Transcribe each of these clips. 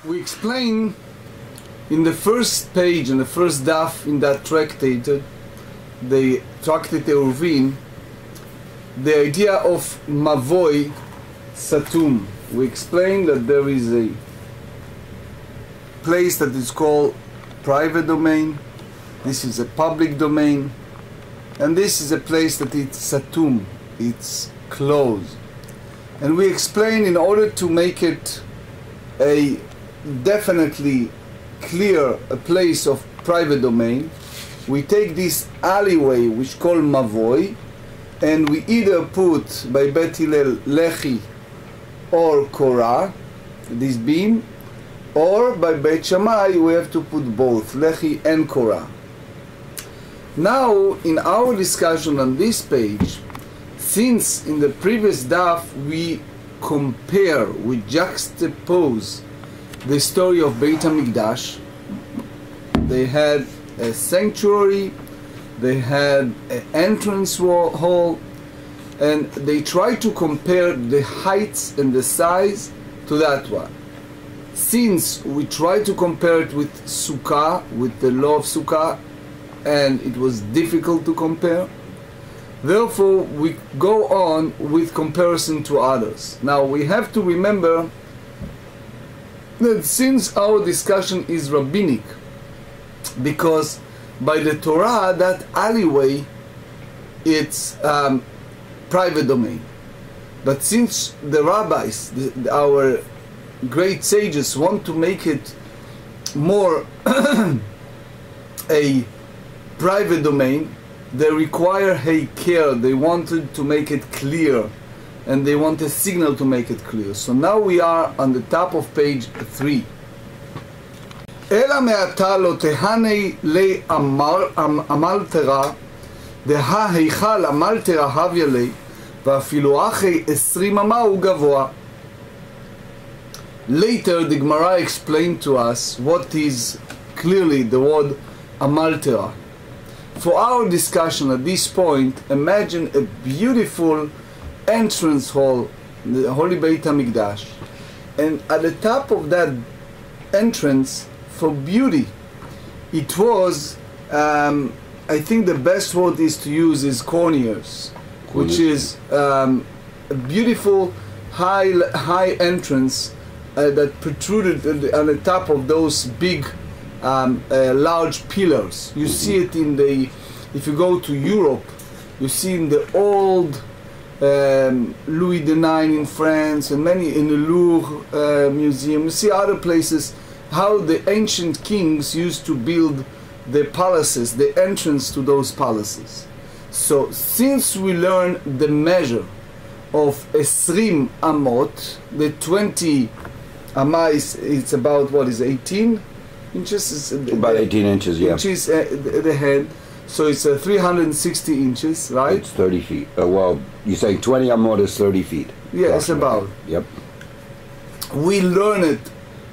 We explain in the first page, in the first daf in that tractate, the tractate Eruvin, the idea of mavoi satum. We explain that there is a place that is called private domain, this is a public domain, and this is a place that it's satum, it's closed. And we explain, in order to make it a definitely clear a place of private domain, we take this alleyway which called mavoi, and we either put by Bet Hillel lechi or korah, this beam, or by Beit Shammai we have to put both lechi and korah. Now in our discussion on this page, since in the previous daf we compare, we juxtapose the story of Beit HaMikdash, they had a sanctuary, they had an entrance hall, and they tried to compare the heights and the size to that one. Since we tried to compare it with Sukkah, with the law of Sukkah, and it was difficult to compare, therefore we go on with comparison to others. Now we have to remember that since our discussion is rabbinic, because by the Torah that alleyway it's private domain, but since the rabbis, our great sages, want to make it more a private domain, they require care, they wanted to make it clear, and they want a signal to make it clear. So now we are on the top of page 3. אלא מעתה לא תהני לי אמלתרה, דהה היכל אמלתרה הביא לי, ואפילו אחרי 20 אמה הוא גבוה. Later the Gemara explained to us what is clearly the word amaltera. For our discussion at this point, imagine a beautiful entrance hall, the Holy Beit HaMikdash, and at the top of that entrance, for beauty, it was, I think the best word is to use is corniers, which is a beautiful high entrance that protruded on the top of those big large pillars. You see it in the, if you go to Europe, you see in the old Louis IX in France, and many in the Louvre museum, you see other places how the ancient kings used to build the palaces, the entrance to those palaces. So since we learn the measure of 20 amot, the 20 amais, it's about, what is 18 inches? About 18 inches, yeah. Inches the head, so it's 360 inches, right? It's 30 feet. Well, you say 20 amot is 30 feet. Yes, about. Yep. We learn it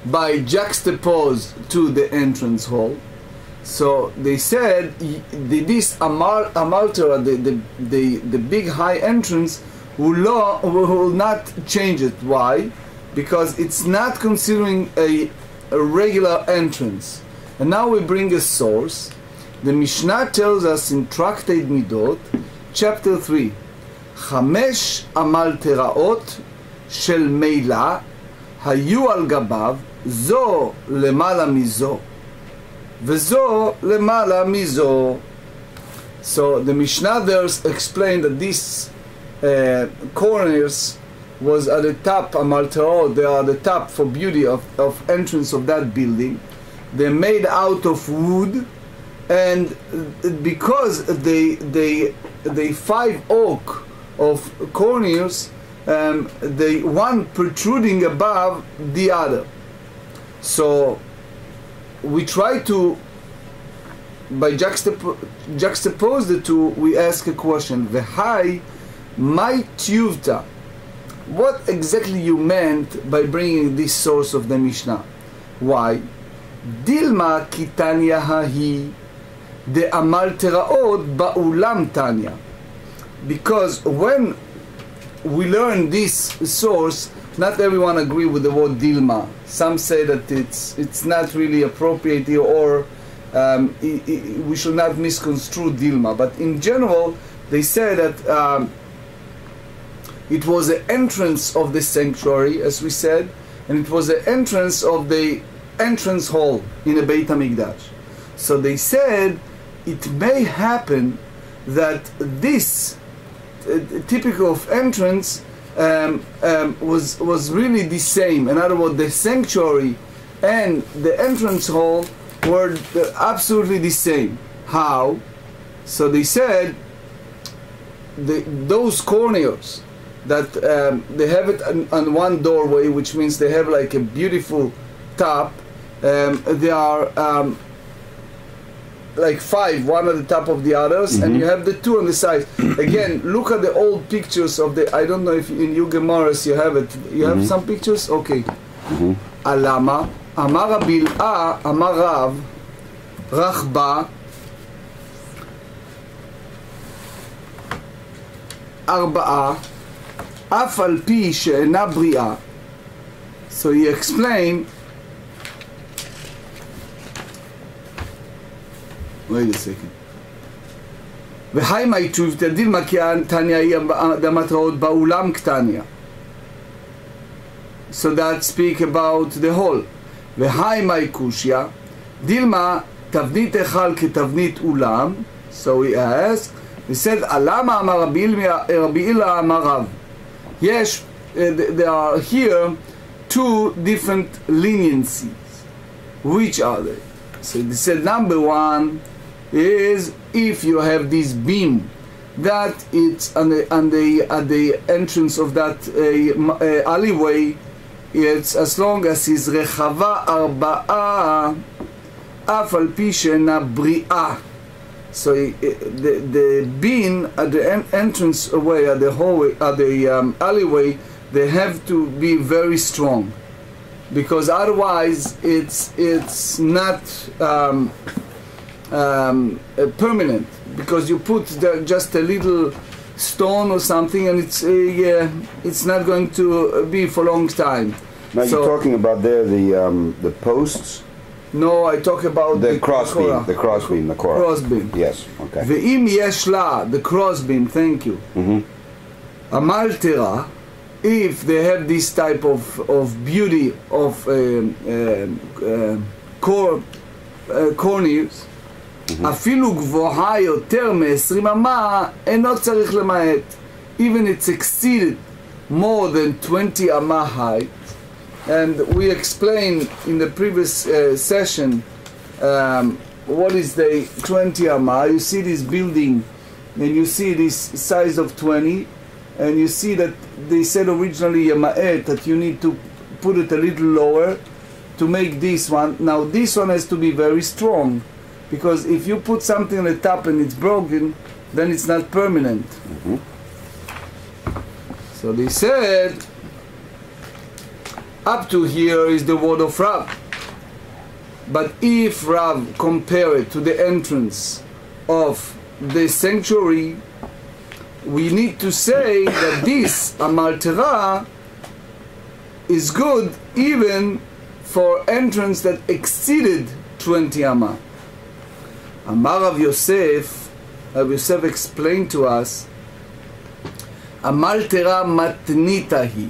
by juxtapose to the entrance hall. So they said this amaltera, the big high entrance, will not change it. Why? Because it's not considering a regular entrance. And now we bring a source. The Mishnah tells us in Tractate Midot, chapter 3, 5 amalteraot shel meila היו על גביו, זו למעלה מזו, וזו למעלה מזו. So the Mishnah there explained that these corners was at the top, amalterot, they are at the top for beauty of entrance of that building. They're made out of wood, and because they 5 oak of corners, the one protruding above the other. So we try to, by juxtapose the two, we ask a question: V'hai mai tiyuvta? What exactly you meant by bringing this source of the Mishnah? Why? Dilma kitanya hahi de amalteraot ba'ulam tanya. Because when we learn this source, not everyone agree with the word Dilma. Some say that it's not really appropriate here, or we should not misconstrue Dilma. But in general, they say that it was the entrance of the sanctuary, as we said, and it was the entrance of the entrance hall in the Beit HaMikdash. So they said it may happen that this typical of entrance was really the same. In other words, the sanctuary and the entrance hall were absolutely the same. How? So they said those corners that they have it on one doorway, which means they have like a beautiful top. They are like 5, one at the top of the others, and you have the 2 on the side. Again, look at the old pictures of the, I don't know if in your Gemaras you have it. You have some pictures? Okay. Alama, Amar Bil'a, Amar Rav, Rachba, Arba'a, Af al pi she'ena bri'a. So he explained, wait a second. והי מה יתשוב תדילמה כי תניה היא המטרות באולם קטניה. So that speak about the whole. והי מה יקושיה דילמה תבנית היכל כתבנית אולם. So he asked, he said, למה אמר רבי אילא אמר רב? Yes, there are here 2 different leniencies. Which are they? So they said number 1 is if you have this beam that it's at the entrance of that alleyway, it's as long as it's rechava arba'a af al pi she'ena bri'a. So the beam at the entrance way, at the hallway, at the alleyway, they have to be very strong, because otherwise it's not permanent, because you put just a little stone or something, and it's not going to be for a long time. Now you're talking about there the posts? No, I talk about the crossbeam. The crossbeam. The crossbeam. Yes. Okay. Ve'im yesh la, the crossbeam. Thank you. Amaltera, if they have this type of beauty of corners, אפילו גבוהה יותר מ-20 אמה, אינו צריך למעט. Even it's exceeded more than 20 amma height. And we explained in the previous session what is the 20 amma. You see this building and you see this size of 20, and you see that they said originally yama'et, that you need to put it a little lower to make this one. Now this one has to be very strong, because if you put something on the top and it's broken, then it's not permanent. So they said, up to here is the word of Rav. But if Rav compare it to the entrance of the sanctuary, we need to say that this Amaltera is good even for entrance that exceeded 20 amma. Amar Rav Yosef explained to us, Amaltera matnitahi.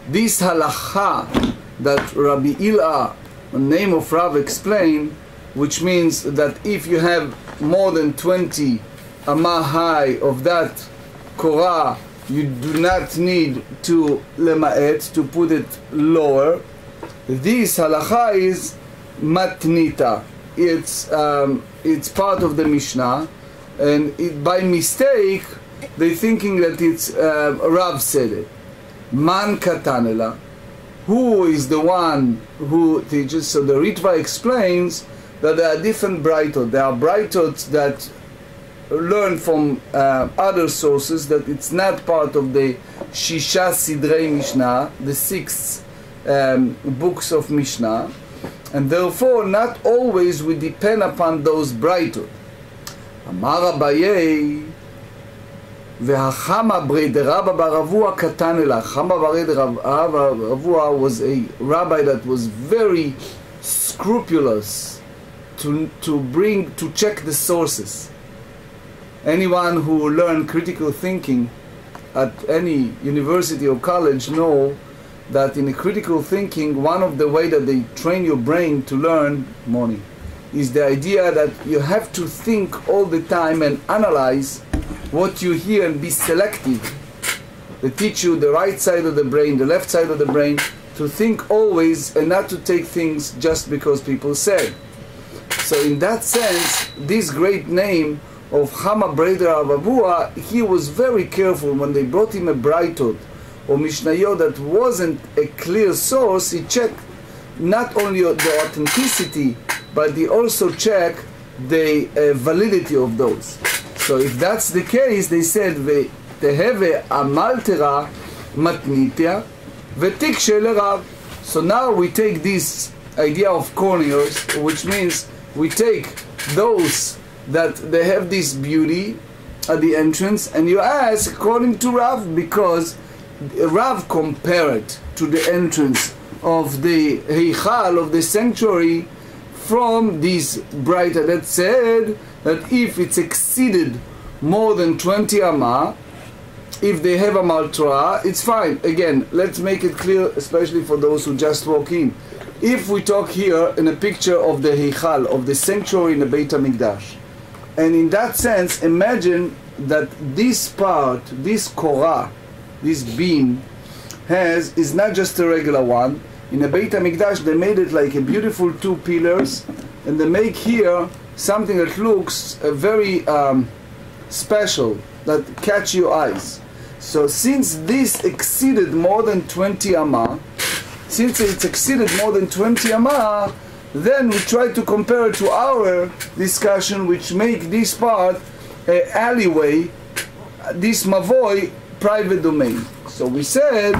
This halacha that Rabbi Ila, the name of Rav, explained, which means that if you have more than 20 amma high of that korah, you do not need to lema'et, to put it lower. This halacha is matnita. It's part of the Mishnah, and by mistake they're thinking that it's Rav said it. Man katanela. Who is the one who teaches? So the Ritva explains that there are different brightot. There are brightot that learn from other sources, that it's not part of the Shisha Sidrei Mishnah, the 6 books of Mishnah, and therefore not always we depend upon those brightot. Amar Abaye, והחמה ברי דרבא בר אבוה קטן אלה. חמה ברי דרבא בר אבוה was a rabbi that was very scrupulous to check the sources. Anyone who learned critical thinking at any university or college know that in a critical thinking, one of the way that they train your brain to learn money is the idea that you have to think all the time and analyze what you hear and be selective. They teach you the right side of the brain, the left side of the brain, to think always and not to take things just because people said. So in that sense, this great name of Chama Breder Avavua, he was very careful when they brought him a Braitot or Mishnayot that wasn't a clear source. He checked not only the authenticity, but he also checked the validity of those. So if that's the case, they said, "Teheve amaltera matnitia vetikshe lerav." So now we take this idea of corners, which means we take those that they have this beauty at the entrance, and you ask according to Rav, because Rav compared to the entrance of the Heichal, of the sanctuary, from this brighter that said that if it's exceeded more than 20 amah, if they have a maltra, it's fine. Again, let's make it clear, especially for those who just walk in. If we talk here in a picture of the Heichal, of the sanctuary in the Beit HaMikdash, and in that sense, imagine that this part, this korah, this beam, is not just a regular one. In the Beit HaMikdash, they made it like a beautiful two pillars, and they make here something that looks very special, that catch your eyes. So since this exceeded more than 20 amah, since it's exceeded more than 20 amah, then we try to compare it to our discussion, which make this part alleyway, this mavoy, private domain. So we said,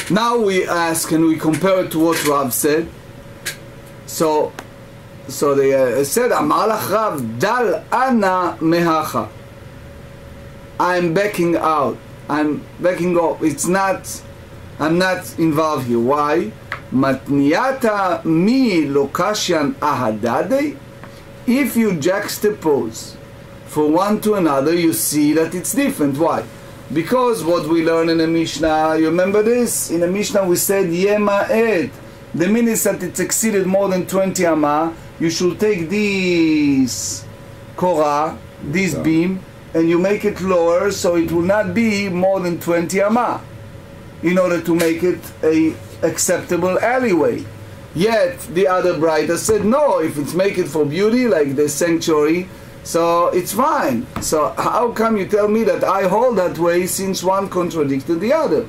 now we ask and we compare it to what Rav said. So they said, Amalach Rav, Dal Ana Mehacha. I'm backing out. I'm backing off. I'm not involved here. Why? Matniata mi lokashan ahadade. If you juxtapose from one to another, you see that it's different. Why? Because what we learn in the Mishnah, you remember this? In the Mishnah we said Yema'et. The minute that it's exceeded more than 20 amah, you should take this korah, this beam, and you make it lower so it will not be more than 20 amah, in order to make it a acceptable alleyway. Yet the other brighter said no, if it's make it for beauty like the sanctuary, so it's fine. So how come you tell me that I hold that way since one contradicted the other?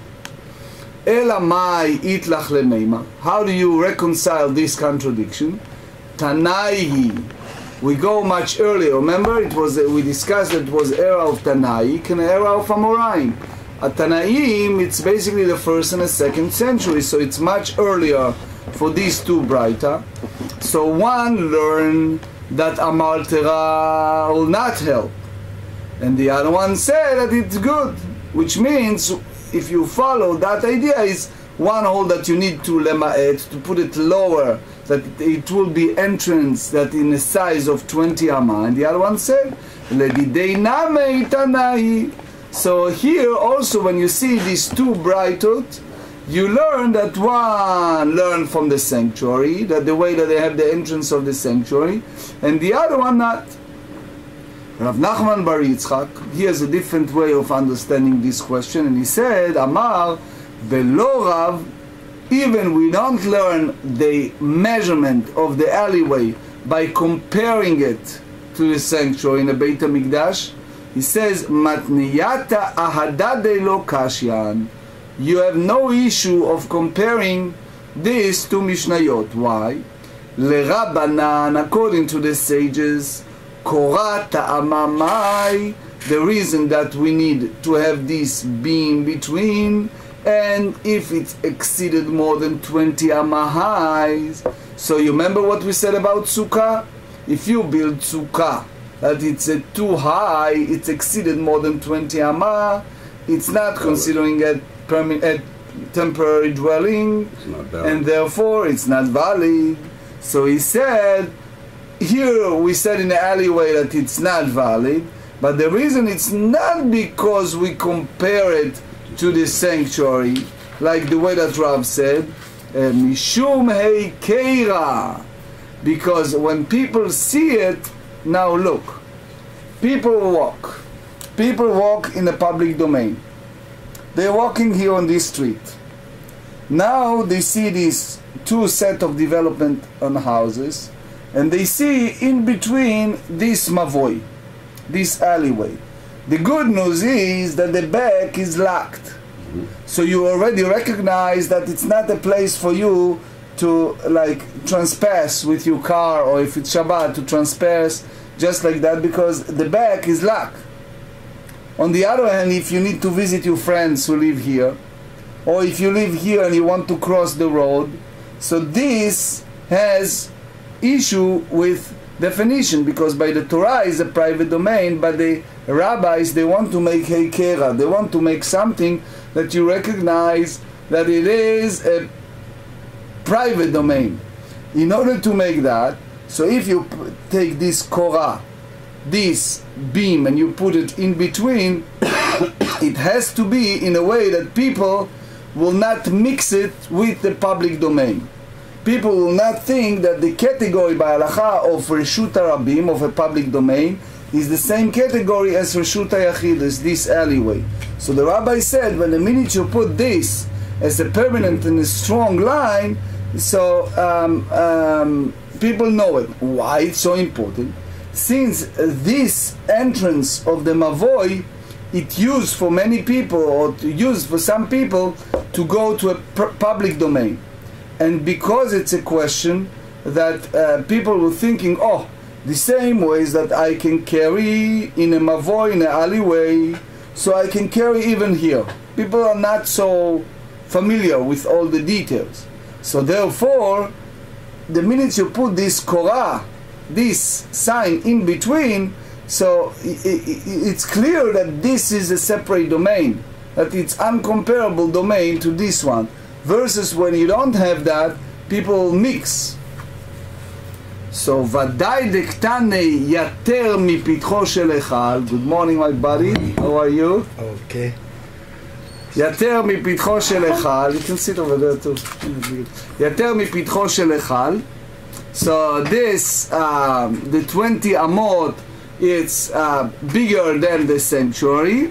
Elamai itlach lemeima. How do you reconcile this contradiction? Tanaihi. We go much earlier. Remember, it was we discussed that it was era of Tanaik and era of Amoraim. At Tanaim, it's basically the 1st and the 2nd century, so it's much earlier for these two brighter. So one learned that Amal Tera will not help, and the other one said that it's good, which means if you follow that idea, is one hold that you need to lema'et, to put it lower, that it will be entrance that in a size of 20 amah, and the other one said Ledidei Namei Tanai. So here also, when you see these two brightot, you learn that one learned from the sanctuary, that the way that they have the entrance of the sanctuary, and the other one not. Rav Nachman Bar Yitzchak, he has a different way of understanding this question, and he said, Amar velo Rav, even we don't learn the measurement of the alleyway by comparing it to the sanctuary in the Beit HaMikdash. He says, Matniyata ahadade lo kashyan. You have no issue of comparing this to Mishnayot. Why? Lerabanan, according to the sages, Korah ta'amamai, the reason that we need to have this beam between, and if it's exceeded more than 20 amahais. So you remember what we said about sukkah? If you build sukkah that it's too high, it's exceeded more than 20 amah, it's not considering a temporary dwelling, and therefore it's not valid. So he said, here we said in the alleyway that it's not valid, but the reason it's not because we compare it to the sanctuary, like the way that Rav said, Mishum Hei Keira, because when people see it, now look, people walk in the public domain. They're walking here on this street. Now they see these two set of development on houses, and they see in between this mavoy, this alleyway. The good news is that the back is locked. So you already recognize that it's not a place for you to like trespass with your car, or if it's Shabbat to trespass just like that, because the back is locked. On the other hand, if you need to visit your friends who live here, or if you live here and you want to cross the road, so this has issue with definition, because by the Torah is a private domain, but the rabbis, they want to make heikera, they want to make something that you recognize that it is a private domain. In order to make that, so if you take this korah, this beam, and you put it in between, it has to be in a way that people will not mix it with the public domain. People will not think that the category by halacha of Reshut HaRabim, of a public domain, is the same category as Reshut HaYachid, as this alleyway. So the rabbi said, when the minute you put this as a permanent and a strong line, so people know it. Why it's so important? Since this entrance of the Mavoy, it used for many people, or to use for some people, to go to a public domain. And because it's a question that people were thinking, oh, the same ways that I can carry in a Mavoy, in an alleyway, so I can carry even here. People are not so familiar with all the details. So therefore, the minute you put this korah, this sign in between, so it's clear that this is a separate domain, that it's uncomparable domain to this one. Versus when you don't have that, people mix. So vadai dektane yater mipitcho shel echal. Good morning, my buddy. How are you? Okay. Yater mipitcho shel echal. You can sit over there too. Yater mipitcho shel echal. So this, the 20 amot, it's bigger than the sanctuary.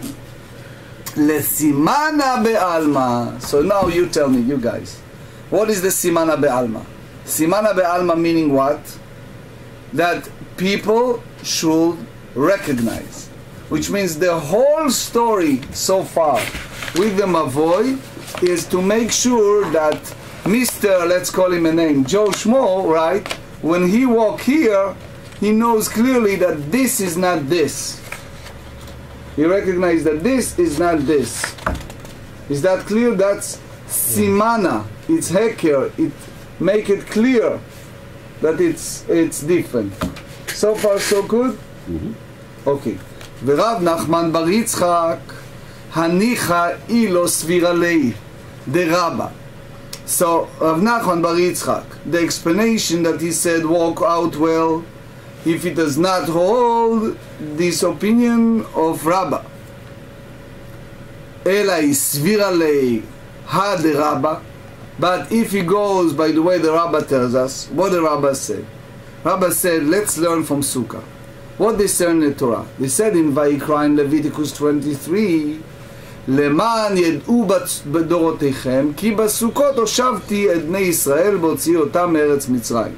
Lesimana be'alma. So now you tell me, you guys, what is the simana be'alma? Simana be'alma meaning what? That people should recognize. Which means the whole story so far with the Mavoy is to make sure that Mr., let's call him a name, Joe Schmo, right? When he walk here, he knows clearly that this is not this. You recognize that this is not this. Is that clear? That's simana. It's heker. It make it clear that it's different. So far, so good? Okay. ורב נחמן בר יצחק הניחא אילו סבירה ליה דרבא. So Rav Nachman bar Yitzchak, the explanation that he said walk out well, if it does not hold this opinion of Rabbah. Ela isvira lei ha de Rabbah, but if he goes by the way the Rabbah tells us, what the Rabbah said? Rabbah said, let's learn from Sukkah. What they said in the Torah? They said in Vayikra in Leviticus 23, למען ידעו בדורותיכם כי בסוכות הושבתי את בני ישראל בהוציא אותם מארץ מצרים.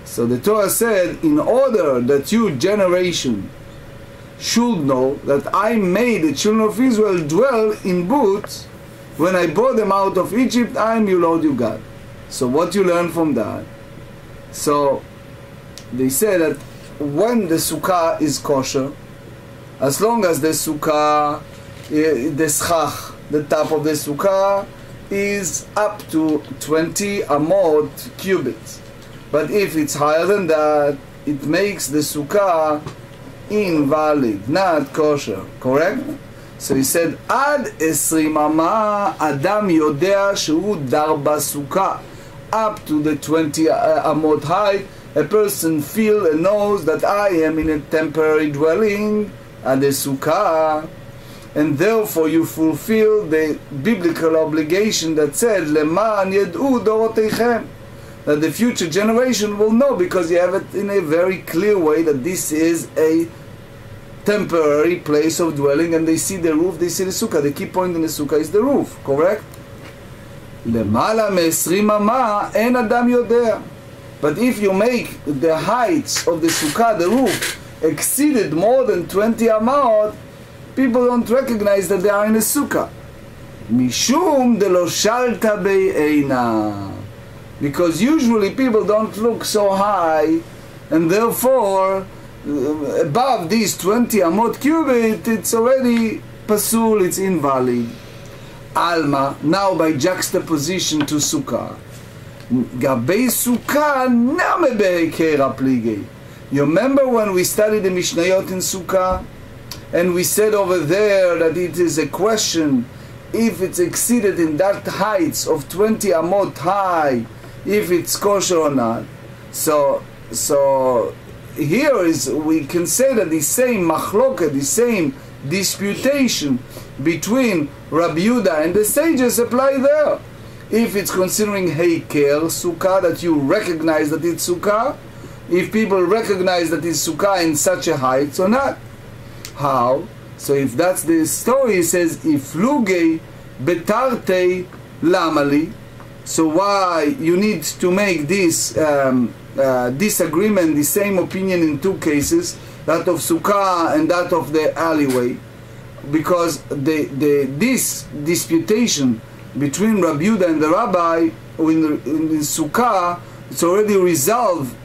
So the Torah said, in order that your generation should know that I made the children of Israel dwell in booths, when I brought them out of Egypt, I am your Lord your God. So what you learn from that? So they say that when the sukkah is kosher, as long as the sukkah, the schach, the top of the sukkah, is up to 20 amot cubits. But if it's higher than that, it makes the sukkah invalid, not kosher, correct? So he said, עד 20 אמה אדם יודע שהוא דר בסוכה. Up to the 20 amot height, a person feels and knows that I am in a temporary dwelling at the sukkah, and therefore you fulfill the biblical obligation that said, למען ידעו דורותיכם, that the future generation will know, because you have it in a very clear way that this is a temporary place of dwelling, and they see the roof, they see the sukkah. The key point in the sukkah is the roof, correct? למעלה מ-20 אמה אין אדם יודע. But if you make the heights of the sukkah, the roof, exceeded more than 20 amot, people don't recognize that they are in a sukkah. משום דלא שלטה בעינה. Because usually people don't look so high, and therefore above these 20 amot cubit, it's already pasul, it's invalid. Alma, now by juxtaposition to sukkah. Gabei sukkah name be'ikera pligei. You remember when we studied the Mishnayot in sukkah, and we said over there that it is a question if it's exceeded in that heights of 20 amot high, if it's kosher or not. So here is, we can say that the same machloket, the same disputation between Rabbi Yehuda and the sages apply there. If it's considering heiker sukkah, that you recognize that it's sukkah, if people recognize that it's sukkah in such a height or not. How? So if that's the story, it says ifluge betarte lamali. So why you need to make this disagreement, the same opinion in two cases, that of sukkah and that of the alleyway, because this disputation between Rabbi Yehuda and the rabbi in sukkah, it's already resolved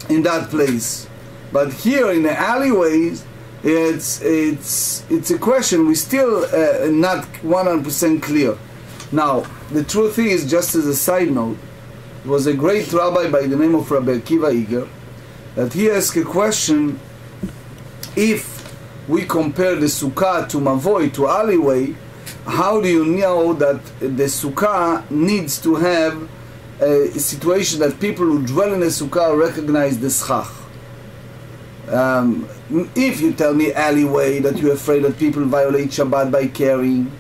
in that place. But here in the alleyways, it's a question we still not 100% clear. Now, the truth is, just as a side note, there was a great rabbi by the name of Rabbi Akiva Iger, that he asked a question: if we compare the sukkah to mavoi, to alleyway, how do you know that the sukkah needs to have a situation that people who dwell in a sukkah recognize the schach? If you tell me alleyway, that you're afraid that people violate Shabbat by carrying,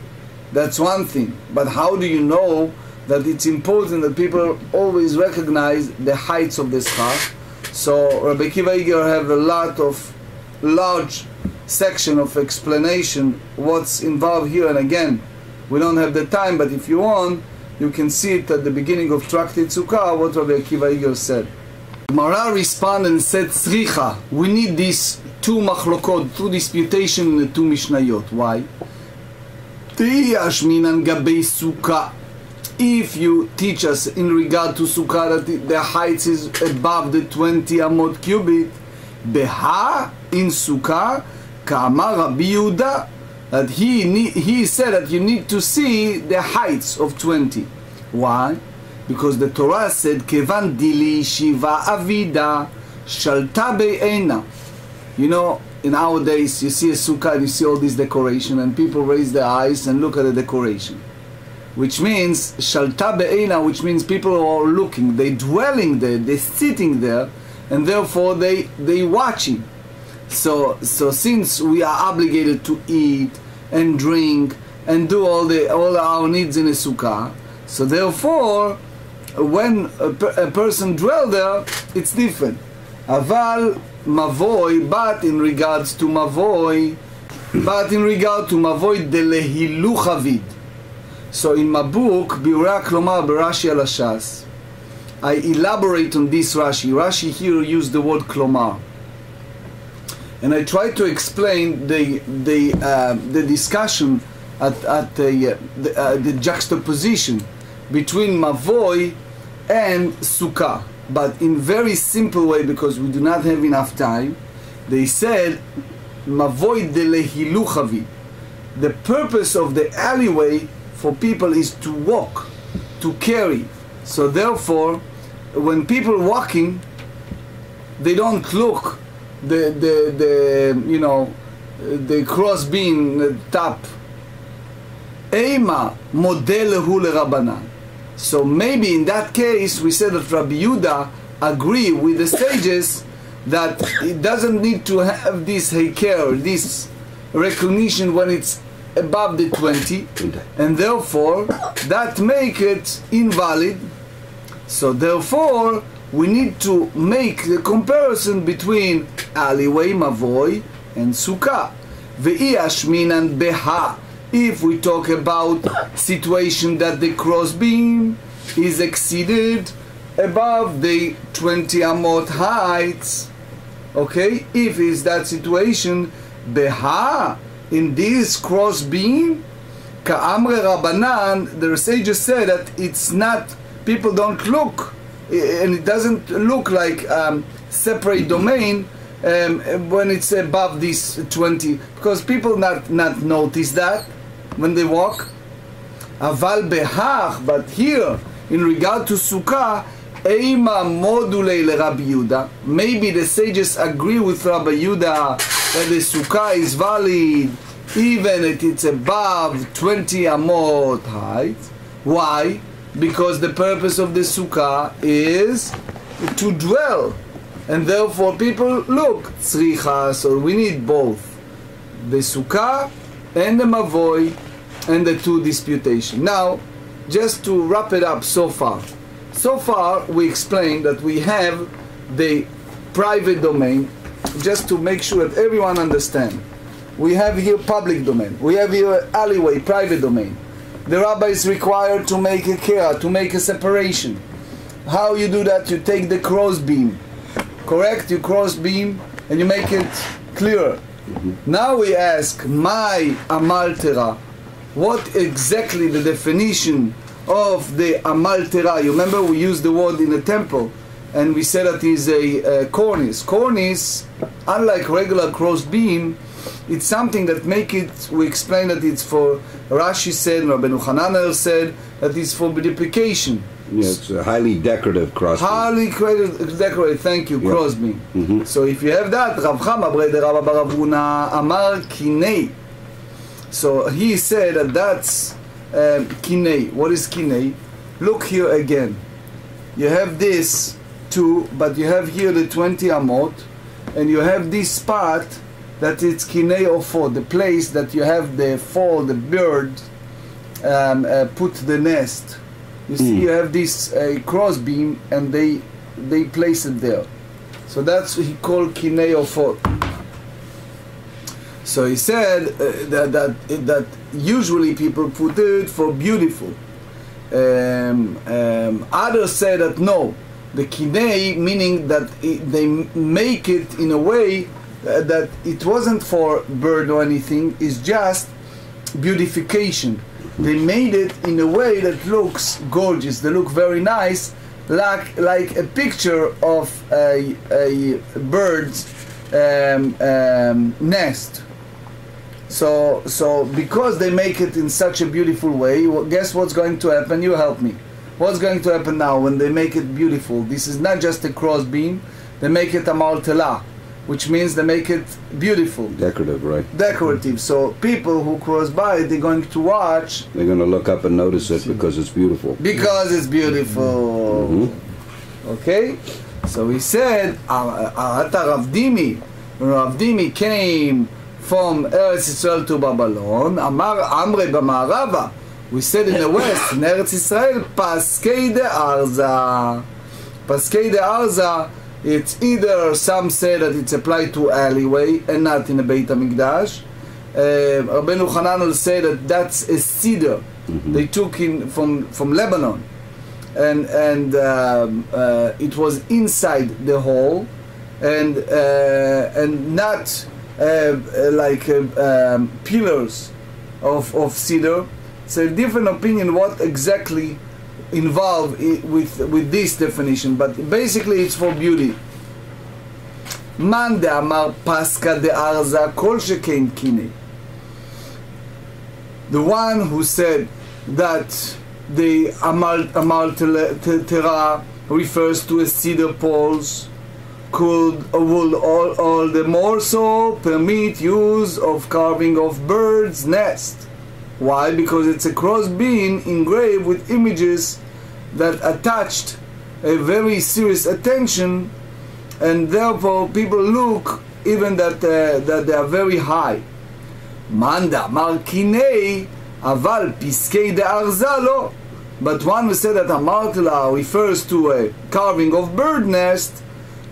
that's one thing. But how do you know that it's important that people always recognize the heights of the schach? So Rabbi Akiva Iger have a lot of large section of explanation what's involved here, and again, we don't have the time, but if you want, you can see it at the beginning of Tractate Sukkah, what Rabbi Akiva Iger said. Gemara responded and said, Tzricha, we need these two machlokot, two disputation in the two Mishnayot. Why? If you teach us in regard to sukkah that the height is above the 20 amot cubit, beha in sukkah, ka'amar Rabbi Yehuda, that he said that you need to see the heights of 20. Why? Because the Torah said, kevan dili shiva avida shalta be'ena. You know, in our days, you see a sukkah and you see all this decoration, and people raise their eyes and look at the decoration, which means shalta be'ena, which means people are looking, they dwelling there, they sitting there, and therefore they watching. So since we are obligated to eat and drink and do all our needs in a sukkah, so therefore when a person dwell there, it's different. Aval mavoi, but in regard to mavoi delehilu chavid. So in my book, Biura Klomar Berashi al Hashas, I elaborate on this Rashi. Rashi here used the word Klomar, and I try to explain the discussion at the juxtaposition between mavoi and sukkah, but in very simple way, because we do not have enough time. They said mavoi delehilu chavid. The purpose of the alleyway for people is to walk, to carry. So therefore, when people walking, they don't look the cross beam, the top. Eima model hu lerabanan. So maybe in that case we said that Rabbi Yehuda agree with the sages that it doesn't need to have this heiker, this recognition when it's above the 20, and therefore that make it invalid. So therefore we need to make the comparison between alleyway, mavoy, and sukkah. Ve'i ashminan beha. If we talk about situation that the crossbeam is exceeded above the 20 amot heights, okay, if is that situation, beha, in this crossbeam, ka'amre rabanan, the sages say that it's not, people don't look, and it doesn't look like separate domain when it's above this 20, because people not notice that when they walk. Aval behach, but here in regard to sukkah, eima module le Rabbi Yehuda. Maybe the sages agree with Rabbi Yehuda that the sukkah is valid even if it's above 20 amot height. Why? Because the purpose of the sukkah is to dwell, and therefore people look tzricha, so we need both the sukkah and the mavoy and the two disputation. Now, just to wrap it up so far we explained that we have the private domain, just to make sure that everyone understands. We have here public domain, we have here alleyway, private domain. The rabbi is required to make a care, to make a separation. How you do that? You take the cross beam, correct? You cross beam and you make it clear. Now we ask, my amaltera, what exactly the definition of the amaltera? You remember we used the word in the temple, and we said that is a cornice. Cornice, unlike regular cross beam, it's something that make it, we explained that it's for, Rashi said, Rabbeinu Hananel said, that it's for beautification. Yeah, it's a highly decorative cross beam. Highly decorated, thank you, cross beam. So if you have that, Rav Chama bre de Rabba bar Avuna amar kinei. So he said that that's kinei. What is kinei? Look here again. You have this too, but you have here the 20 amot, and you have this spot that it's kinei ofo, the place that you have the fall, the bird put the nest. You see, you have this cross beam, and they place it there. So that's what he called kinei ofo. So he said that usually people put it for beautiful. Others say that no, the kinei, meaning that they make it in a way that it wasn't for bird or anything, it's just beautification. They made it in a way that looks gorgeous, they look very nice, like a picture of a bird's nest. So because they make it in such a beautiful way, guess what's going to happen? You help me. What's going to happen now when they make it beautiful? This is not just a cross beam, they make it a maltela, which means they make it beautiful. Decorative, right? Decorative. So people who cross by, they're going to watch. They're going to look up and notice it because it's beautiful. Because it's beautiful. Okay? So he said, Rav Dimi came from Eretz Yisrael to Babylon. Amar Amre b'Ma'arava. We said in the west, in Eretz Yisrael, Paskei de Arza. Paskei de Arza, it's either, some say that it's applied to alleyway and not in a Beit HaMikdash. Rabbeinu Hananel said that that's a cedar they took in from Lebanon, and it was inside the hall, and not like pillars of cedar. It's a different opinion what exactly involved with this definition, but basically it's for beauty. Man de amar paska de arza kol shekein kinei. The one who said that the amaltera refers to a cedar poles, would all the more so permit use of carving of birds' nest. Why? Because it's a cross-beam engraved with images that attached a very serious attention, and therefore people look even that they are very high. Manda markinei aval piskei de arza lo. But one who said that a martela refers to a carving of bird nest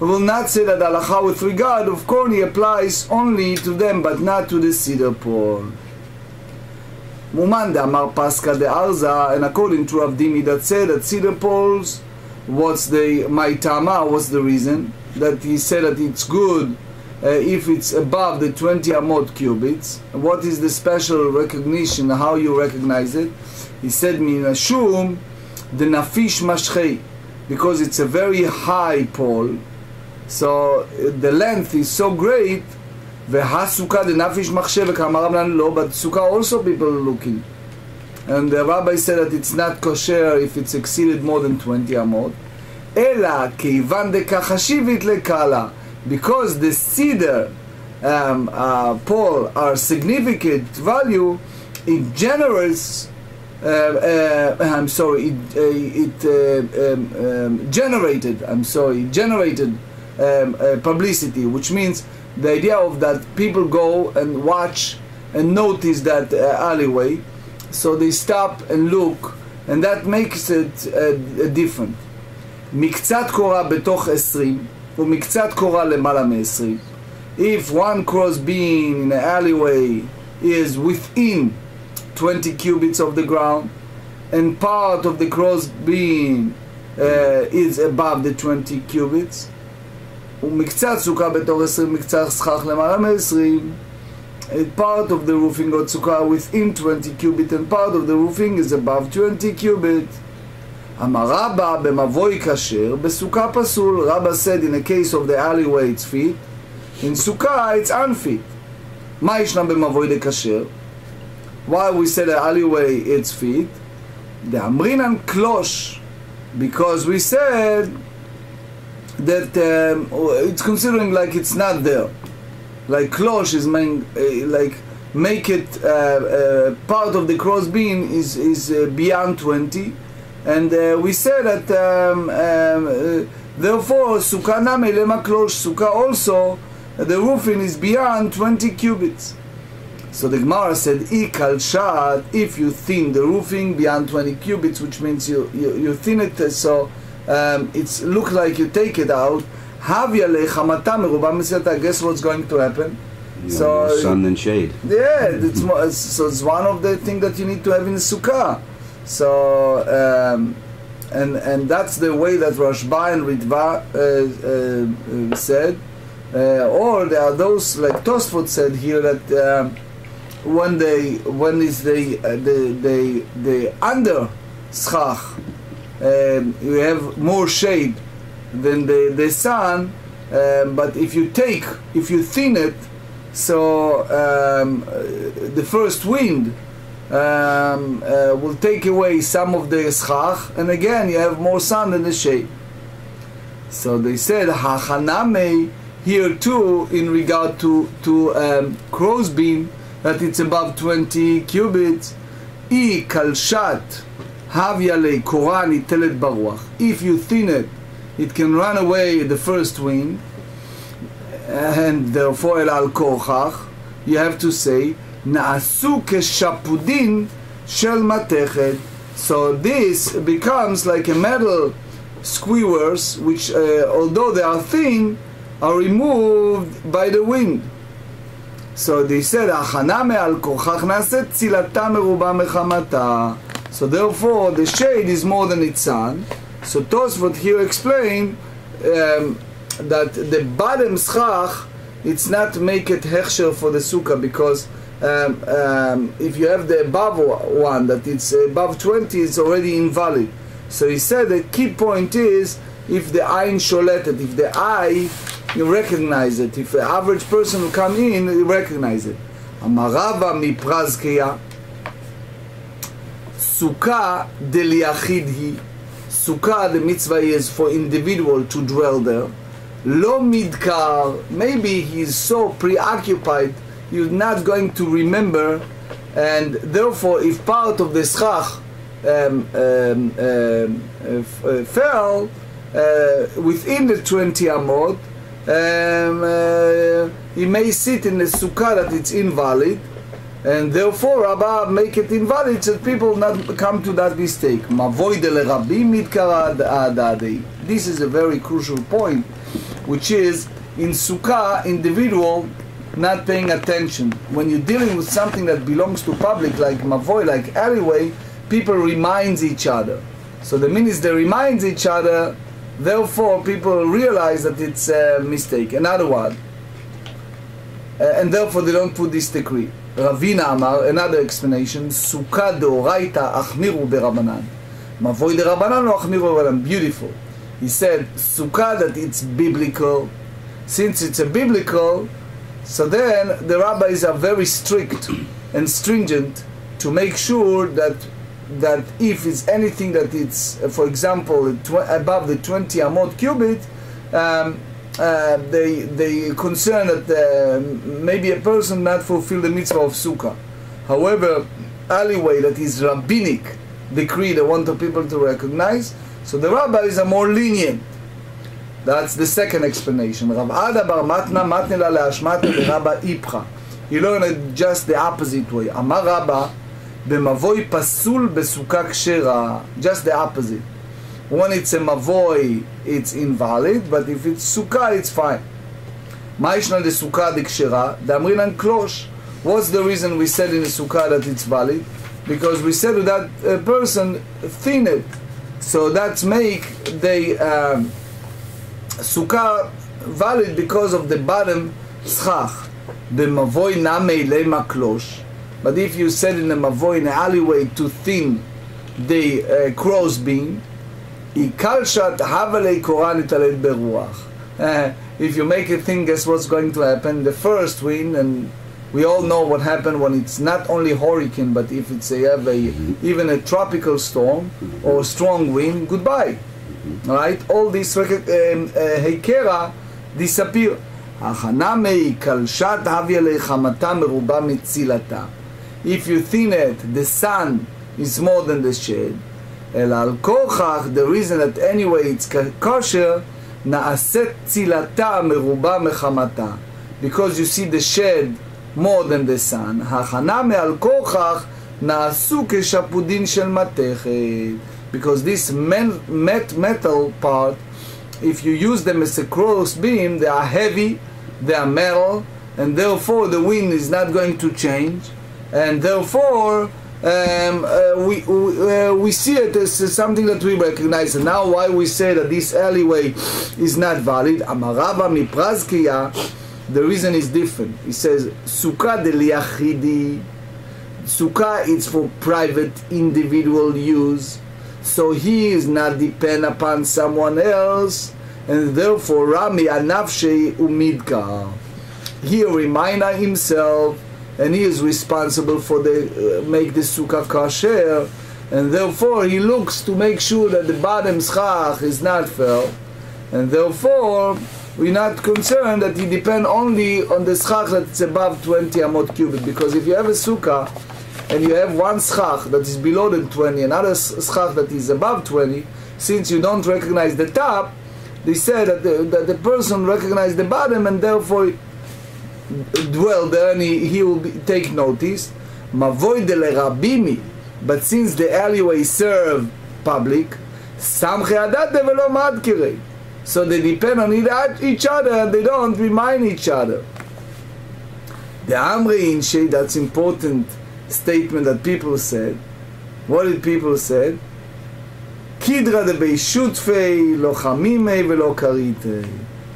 will not say that halacha with regard of corny applies only to them but not to the cedar pole. Mumanda amar paska de arza, and according to Rav Dimi that said that cedar poles, what's the maitama? What's the reason that he said that it's good if it's above the 20 amot cubits? What is the special recognition? How you recognize it? He said, Minashum, the nafish mashchei, because it's a very high pole, so the length is so great. V'hasuka the nafish machshev kamaram lo, but sukkah also people are looking. And the rabbi said that it's not kosher if it's exceeded more than 20 amot. Ela keivan de kachashivit lekala, because the cedar pole are significant value, it generates. Generated publicity, which means the idea of that people go and watch and notice that alleyway, so they stop and look, and that makes it different. מקצת קורה בתוך 20 ומקצת קורה למעלה מ-20. If one cross beam in an alleyway is within 20 cubits of the ground, and part of the cross beam is above the 20 cubits, ומקצת סוכה בתוך 20, מקצת סכך למעלה מ-20, part of the roofing got sukkah within 20 cubits, and part of the roofing is above 20 cubits. אמר רבא במבוי כשר, בסוכה פסול. Rabba said in a case of the alleyway it's fit, in sukkah it's unfit. מה ישנם במבוי לכשר? Why we said the alleyway it's fit? The amrinan klosh, because we said that it's considering like it's not there. Like klosh is like make it part of the cross beam is beyond 20, and we said that therefore sukkah name lema klosh, sukkah also the roofing is beyond 20 cubits. So the Gemara said, "Ikal shat." If you thin the roofing beyond 20 cubits, which means you thin it so it's look like you take it out. Havya lechamata merubah mesiyata. Guess what's going to happen? So sun and shade. Yeah, it's more, so it's one of the things that you need to have in the sukkah. So and that's the way that Rashba and Ritva said. Or there are those like Tosfot said here that. When is the under schach, you have more shade than the sun, but if you thin it, so the first wind will take away some of the schach, and again you have more sun than the shade. So they said hachaname here too in regard to crow's beam, that it's above 20 cubits. I kalshat havya le korani telet baruach. If you thin it, it can run away the first wind, and therefore el al korchach. You have to say naasu keshapudin shel matechet. So this becomes like a metal skewers, which although they are thin, are removed by the wind. So they said, "Achaname al kochach naset tzilata meruba mechamata." So therefore, the shade is more than its sun. So Tosfot here explained that the bottom schach, it's not make it hechsher for the sukkah, because if you have the above one that it's above 20, it's already invalid. So he said the key point is if the ayin sholetet, if the eye you recognize it. If the average person will come in, you recognize it. Amarava mi prazkeya. Sukkah deliyachid hi. Sukkah, the mitzvah is for individual to dwell there. Lo midkar, maybe he's so preoccupied, he's not going to remember, and therefore if part of the schach fell within the 20 amot, he may sit in the sukkah that it's invalid, and therefore Rabbah make it invalid so people not come to that mistake. This is a very crucial point, which is in sukkah, individual not paying attention. When you're dealing with something that belongs to public, like mavoy, like alleyway, people reminds each other. So the minute they reminds each other, therefore people realize that it's a mistake. Another one. And therefore they don't put this decree. Ravina Amar, another explanation, Sukkah deoraita achmiru berabanan. Mavoy derabanan lo achmiru berabanan. Beautiful. He said, Sukkah that it's biblical. Since it's a biblical, so then the rabbis are very strict and stringent to make sure that if it's anything that it's, for example, above the 20 amot cubit, they concern that maybe a person not fulfill the mitzvah of sukkah. However, alleyway that is rabbinic decree they want the people to recognize, so the rabbis are more lenient. That's the second explanation. Rav Ada bar Matna matne la leashmate leRabba ipcha. He learned it just the opposite way. Amar Rabba b'mavoy pasul besukah kshera. Just the opposite. When it's a mavoy, it's invalid, but if it's sukkah, it's fine. Ma'ishna de sukkah de kshera, damrinan klosh. What's the reason we said in the sukkah that it's valid? Because we said to that person, thin it. So that's make the sukkah valid because of the bottom schach. The mavoy namei lema klosh. But if you said in the mavoy in the alleyway to thin the crow's beam, if you make a thing, guess what's going to happen? The first wind, and we all know what happened when it's not only hurricane, but if it's even a tropical storm or strong wind, goodbye. All right, all these heikera disappear. If you thin it, the sun is more than the shade. The reason that anyway it's kosher, because you see the shade more than the sun. Because this metal part, if you use them as a cross beam, they are heavy, they are metal, and therefore the wind is not going to change, and therefore we see it as something that we recognize. And now why we say that this alleyway is not valid? Amarava miprazkiya, the reason is different. He says, Sukkah de liachidi. Sukkah is for private, individual use. So he is not depend upon someone else, and therefore Rami anafshei umidka. He remind himself, and he is responsible for the make the sukkah kosher, and therefore he looks to make sure that the bottom schach is not fell, and therefore we're not concerned that he depend only on the schach that's above 20 amot cubit, because if you have a sukkah and you have one schach that is below the 20, another schach that is above 20, since you don't recognize the top, they say that the person recognizes the bottom, and therefore dwell there, and he will take notice. Mavoy de lerabimi, but since the alleyway serve public, samche adat velo madkirei, so they depend on each other and they don't remind each other. The amri in shei, that's important statement that people said. What did people say? Kidra de beishutfei lo chamimei velo karitei.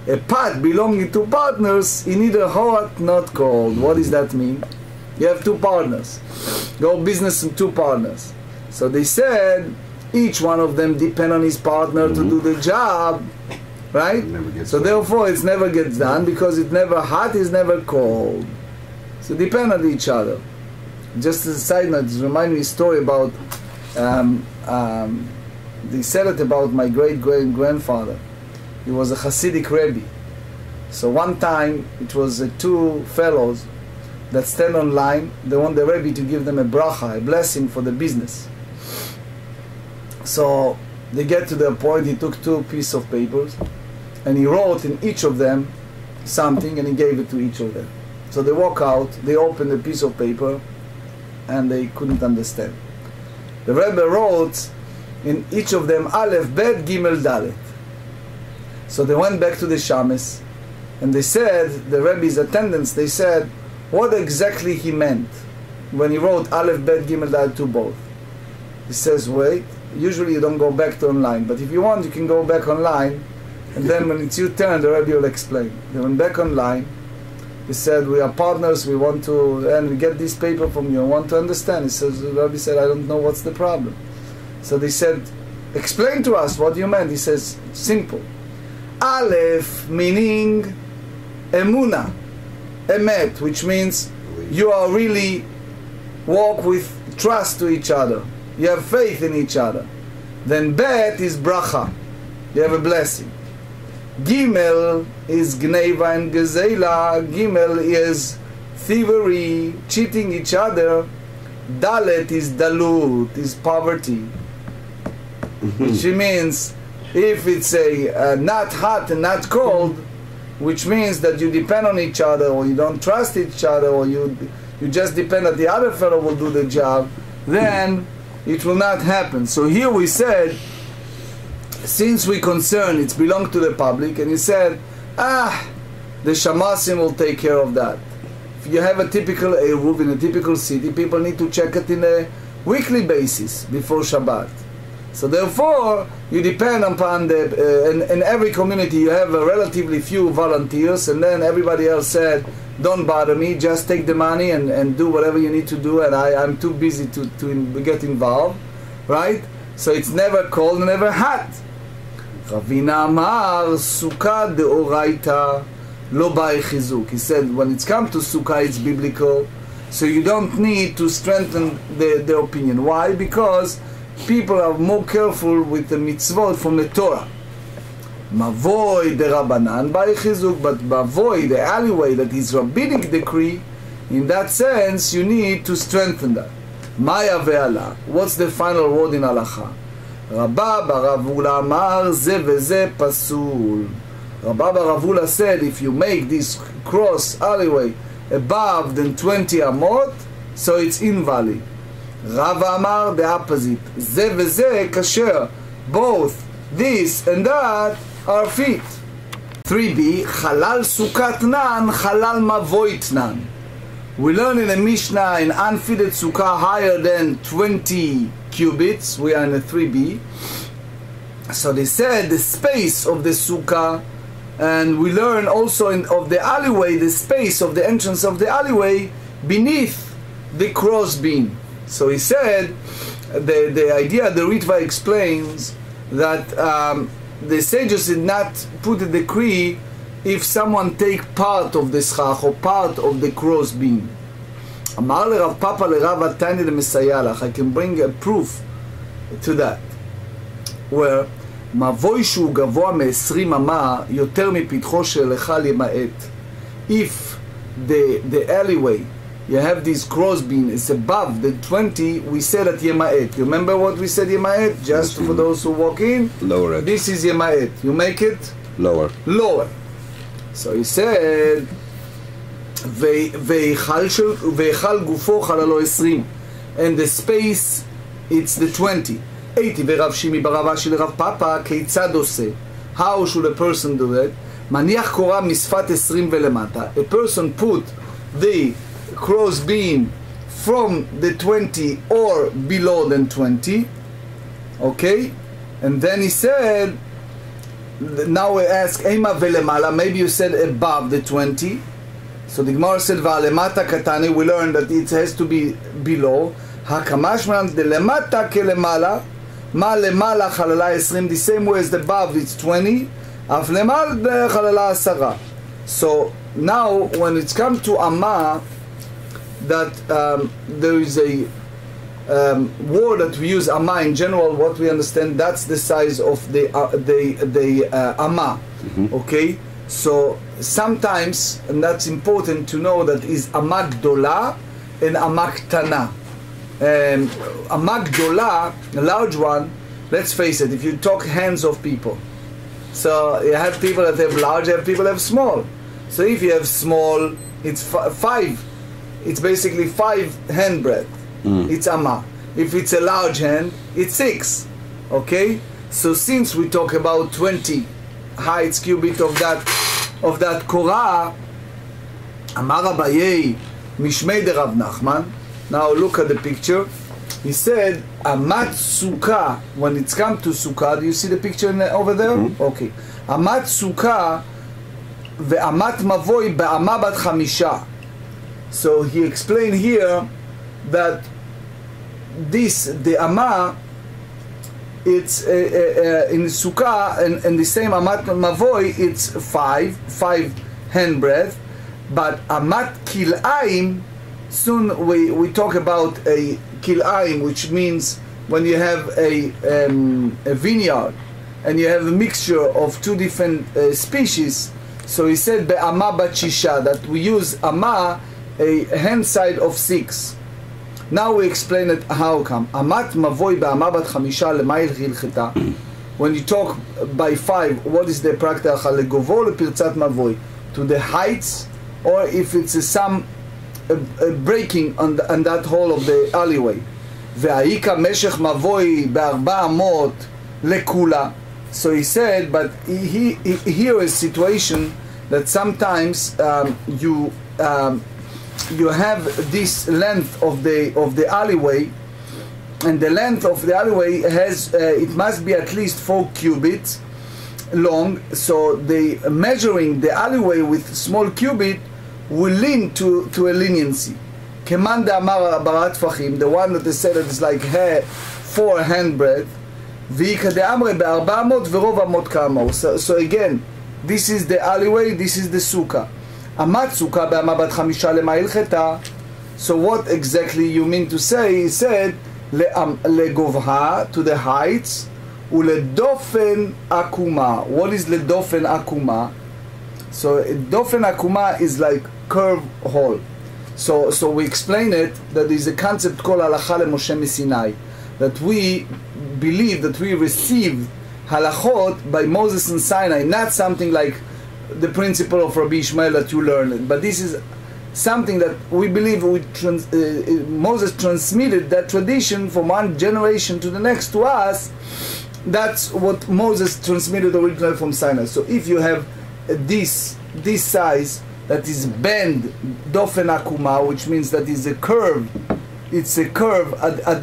A pot belonging to partners in neither hot not cold. What does that mean? You have two partners. Go business with two partners. So they said each one of them depend on his partner to do the job, right? So therefore it never gets done, because it's never hot, it's never cold. So depend on each other. Just as a side note, it reminds me a story about they said it about my great-great-grandfather. He was a Hasidic Rebbe. So one time it was two fellows that stand on line. They want the Rebbe to give them a bracha, a blessing for the business. So they get to the point. He took two pieces of papers and he wrote in each of them something and he gave it to each of them. So they walk out, they open the piece of paper and they couldn't understand. The Rebbe wrote in each of them Aleph, Bet, Gimel, Dalet. So they went back to the Shames and they said, the Rebbe's attendants, they said, what exactly he meant when he wrote Aleph, Bet, Gimel, Dalet to both. He says, wait, usually you don't go back to online, but if you want you can go back online and then when it's your turn the Rebbe will explain. They went back online. He said, we are partners, we want to, and we get this paper from you, I want to understand. He says, the Rabbi said, I don't know what's the problem. So they said, explain to us what you meant. He says, simple. Aleph meaning emuna, emet, which means you are really walk with trust to each other. You have faith in each other. Then bet is bracha. You have a blessing. Gimel is gneva and gezela. Gimel is thievery, cheating each other. Dalet is dalut, is poverty. Which means if it's a not hot and not cold, which means that you depend on each other or you don't trust each other or you just depend that the other fellow will do the job, then it will not happen. So here we said, since we concern it's belong to the public, and he said, the shamasim will take care of that. If you have a typical Eruv in a typical city, people need to check it in a weekly basis before Shabbat. So therefore, you depend upon in every community you have a relatively few volunteers, and then everybody else said, don't bother me, just take the money and do whatever you need to do, and I'm too busy to get involved, right? So it's never cold, never hot. Ravina Amar, Sukkah deoraita lo bai chizuk. He said, when it's come to Sukkah, it's biblical, so you don't need to strengthen the opinion. Why? Because people are more careful with the mitzvot from the Torah. Mavoi de Rabbanan bai chizuk, but mavoi, the alleyway that is rabbinic decree, in that sense, you need to strengthen that. Maya ve'ala. What's the final word in halacha? Rabba Baravula Amar ze veze pasul. Rabba Baravula said, if you make this cross alleyway above than 20 amot, so it's invalid. Rav Amar the opposite. Ze veze kasher. Both this and that are fit. 3b, Halal Sukkah Nan, Halal Mavoit Nan. We learn in a Mishnah in unfitted Sukkah higher than 20 cubits. We are in a 3b. So they said the space of the Sukkah, and we learn also of the alleyway, the space of the entrance of the alleyway beneath the crossbeam. So he said, the idea, the Ritva explains that the sages did not put a decree if someone take part of the schach or part of the crossbeam. Amar le Rav Papa le Rav Atani le Mesayah lach. I can bring a proof to that, where מבוי שהוא גבוה מ-20 אמה יותר מפתחו של היכל ימעט. If the alleyway, you have this crossbeam, is above the 20, we said at Yema'et. You remember what we said Yema'et? Just for those who walk in? Lower it. This is Yema'et. You make it? Lower. Lower. So he said, והיכל גופו חללו 20. And the space, it's the 20. 80 ורב שימי ברבה של רב פאפה, כיצד עושה? How should a person do it? מניח קורה משפת 20 ולמטה. A person put the crossbeam from the 20 or below than 20. Okay? And then he said, now we ask, Ema velemala, maybe you said above the 20. So the Gemara said, Va'alemata katani, we learned that it has to be below. Hakamashman de lemata ke lemala, ma lemala chalala 20, the same way as the above it's 20, af lemal de chalala 10. So now when it's come to Amma, that there is a word that we use, Amma in general, what we understand, that's the size of the Amma. Okay? So sometimes, and that's important to know, that is ama gdola and ama ktana. Ama gdola, a large one, let's face it, if you talk hands of people, so you have people that have large, you have people that have small. So if you have small, it's five. It's basically 5 hand breadth. It's ama. If it's a large hand, it's 6. Okay. So since we talk about 20 heights cubit of that korah, Amar Abaye Mishmei de Rav Nachman. Now look at the picture. He said, Amat Sukkah, when it's come to Sukkah, do you see the picture over there? Okay. Amat Sukkah ve'amat mavoi be'ama bat chamisha. So he explained here that the ama, it's in Sukkah, and the same amat mavoi, it's 5 hand breadth, but amat kil'aim, soon we talk about a kil'aim, which means when you have a vineyard and you have a mixture of 2 different species. So he said be'ama bat shisha, that we use ama, a hand side of 6. Now we explain it how come. Amat mavoi be'ama bat chamisha lemayil hilcheta. When you talk by 5, what is the practice? Legovo lepirtzat mavoi, to the heights, or if it's some breaking on that hole of the alleyway. Ve'aika meshech mavoi be'arba amot lekula. So he said, but here is a situation that sometimes you have this length of the alleyway, and the length of the alleyway has it must be at least 4 cubits long. So the measuring the alleyway with small cubit will lean to a leniency. Kemanda amar barat fachim, the one that they said that is like 4 hand breadth. So again, this is the alleyway, this is the sukkah. Amat sukkah be'ama bat chamisha lemayil cheta. So what exactly you mean to say? He said legovha, to the heights, uledofen akuma. What is ledofen akuma? So dofen akuma is like curve hole. So we explain it that there is a concept called halacha leMoshe Sinai, that we believe that we received halachot by Moses and Sinai, not something like the principle of Rabbi Ishmael that you learned, but this is something that we believe Moses transmitted that tradition from one generation to the next to us. That's what Moses transmitted originally from Sinai. So if you have this size that is bend dofen akuma, which means that is a curve, it's a curve at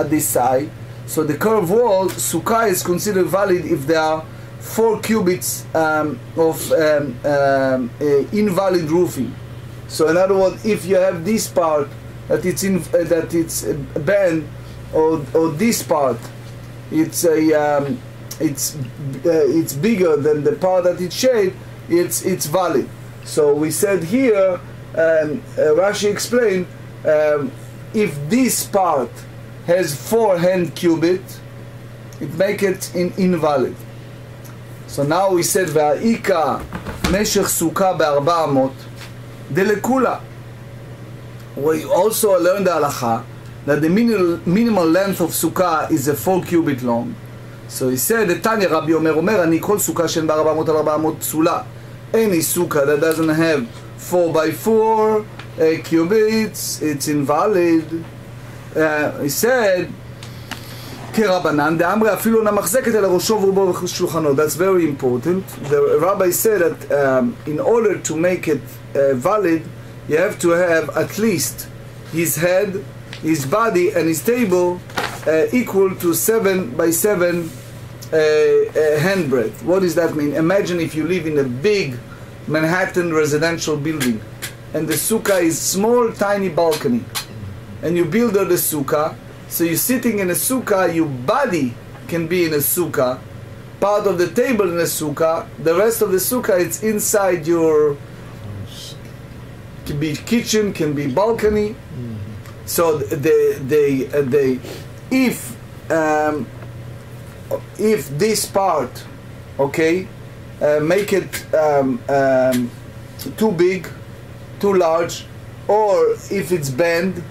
the side. So the curve wall, sukkah is considered valid if there are 4 cubits of invalid roofing. So in other words, if you have this part that it's bent, or this part it's bigger than the part that it's shaped, it's valid. So we said here, Rashi explained, if this part has 4 hand cubit, it make it invalid. So now we said Va'ika meshech sukkah be'arba amot delekula. We also learned the halacha that the minimal length of sukkah is a 4 cubit long. So he said, the Tanya Rabbi Omer ani kol sukkah she'en be'arba amot al arba amot psula. Any sukkah that doesn't have 4 by 4 cubits, it's invalid. He said, כרבנן, דאמרי אפילו נמחזקת על ראשו ורובו ושולחנו. That's very important. The rabbi said that in order to make it valid, you have to have at least his head, his body, and his table equal to 7 by 7 hand breadth. What does that mean? Imagine if you live in a big Manhattan residential building, and the sukkah is small, tiny balcony, and you build the sukkah. So you're sitting in a sukkah, your body can be in a sukkah, part of the table in a sukkah, the rest of the sukkah it's inside your, can be kitchen, can be balcony. So if this part, okay, make it too big, too large, or if it's bent,